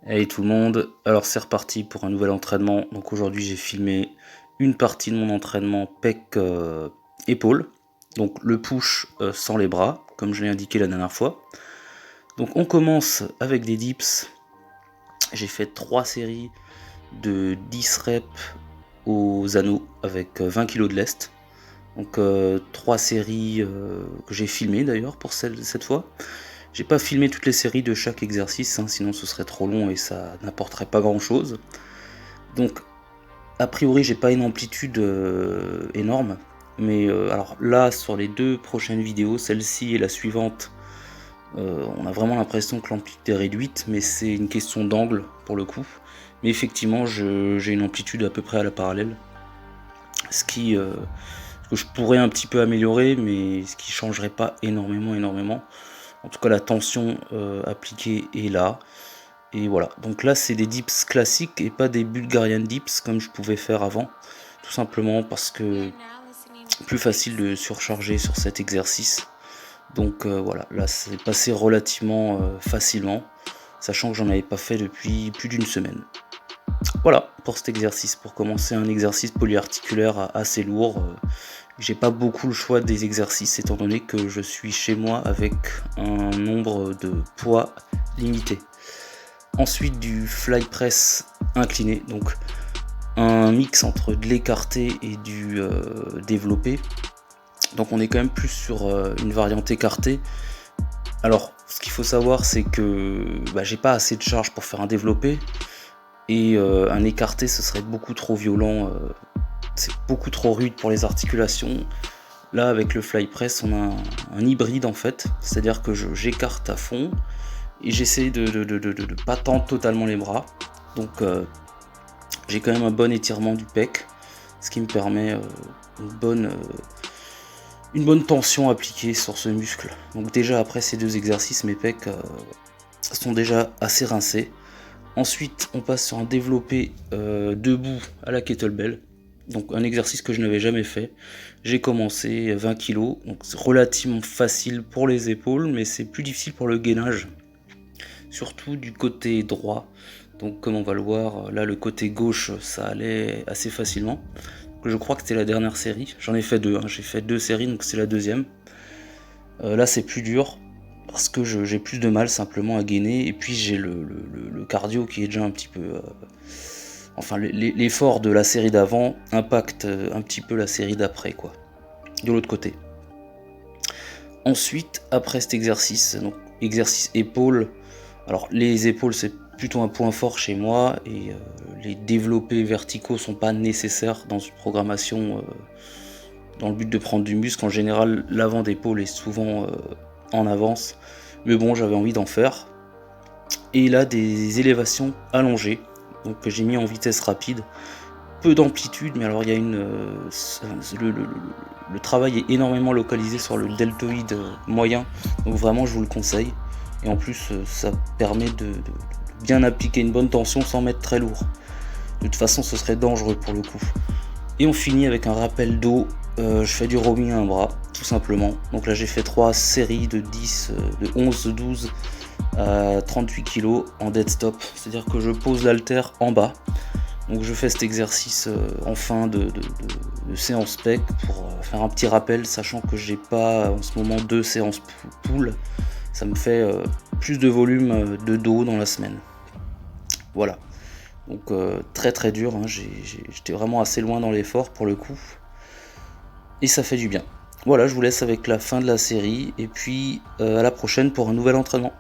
Hey tout le monde, alors c'est reparti pour un nouvel entraînement. Donc aujourd'hui j'ai filmé une partie de mon entraînement pec épaule. Donc le push sans les bras, comme je l'ai indiqué la dernière fois. Donc on commence avec des dips. J'ai fait 3 séries de 10 reps aux anneaux avec 20 kg de lest. Donc 3 séries que j'ai filmées d'ailleurs pour cette fois. J'ai pas filmé toutes les séries de chaque exercice, hein, sinon ce serait trop long et ça n'apporterait pas grand chose. Donc a priori j'ai pas une amplitude énorme, mais alors là sur les 2 prochaines vidéos, celle-ci et la suivante, on a vraiment l'impression que l'amplitude est réduite, mais c'est une question d'angle pour le coup. Mais effectivement j'ai une amplitude à peu près à la parallèle, ce que je pourrais un petit peu améliorer, mais ce qui changerait pas énormément. En tout cas la tension appliquée est là. Et voilà, donc là c'est des dips classiques et pas des Bulgarian dips comme je pouvais faire avant. Tout simplement parce que plus facile de surcharger sur cet exercice. Donc voilà, là c'est passé relativement facilement, sachant que j'en avais pas fait depuis plus d'une semaine. Voilà pour cet exercice, pour commencer un exercice polyarticulaire assez lourd. J'ai pas beaucoup le choix des exercices étant donné que je suis chez moi avec un nombre de poids limité. Ensuite du fly press incliné, donc un mix entre de l'écarté et du développé. Donc on est quand même plus sur une variante écartée. Alors ce qu'il faut savoir c'est que j'ai pas assez de charge pour faire un développé, et un écarté ce serait beaucoup trop violent, c'est beaucoup trop rude pour les articulations. Là avec le fly press on a un hybride en fait, c'est à dire que j'écarte à fond et j'essaie de pas tendre totalement les bras. Donc j'ai quand même un bon étirement du pec, ce qui me permet une bonne tension appliquée sur ce muscle. Donc déjà après ces 2 exercices, mes pecs sont déjà assez rincés. Ensuite on passe sur un développé debout à la kettlebell. Donc un exercice que je n'avais jamais fait. J'ai commencé 20 kg, donc c'est relativement facile pour les épaules, mais c'est plus difficile pour le gainage, surtout du côté droit. Donc comme on va le voir, là le côté gauche ça allait assez facilement. Donc, je crois que c'était la dernière série, j'en ai fait 2, hein. J'ai fait 2 séries donc c'est la deuxième. Là c'est plus dur parce que j'ai plus de mal simplement à gainer, et puis j'ai le cardio qui est déjà un petit peu... Enfin l'effort de la série d'avant impacte un petit peu la série d'après quoi, de l'autre côté. Ensuite après cet exercice, donc exercice épaules. Alors les épaules c'est plutôt un point fort chez moi, et les développés verticaux sont pas nécessaires dans une programmation dans le but de prendre du muscle. En général l'avant d'épaule est souvent en avance, mais bon j'avais envie d'en faire. Et là des élévations allongées, donc que j'ai mis en vitesse rapide, peu d'amplitude, mais alors il y a le travail est énormément localisé sur le deltoïde moyen, donc vraiment je vous le conseille. Et en plus ça permet de bien appliquer une bonne tension sans mettre très lourd. De toute façon ce serait dangereux pour le coup. Et on finit avec un rappel dos. Je fais du rowing à un bras tout simplement. Donc là j'ai fait 3 séries de 10, de 11, 12 à 38 kg en dead stop, c'est à dire que je pose l'haltère en bas. Donc je fais cet exercice en fin de séance pec pour faire un petit rappel, sachant que j'ai pas en ce moment 2 séances pull. Ça me fait plus de volume de dos dans la semaine. Voilà. Donc très dur, hein. J'étais vraiment assez loin dans l'effort pour le coup. Et ça fait du bien. Voilà, je vous laisse avec la fin de la série, et puis à la prochaine pour un nouvel entraînement.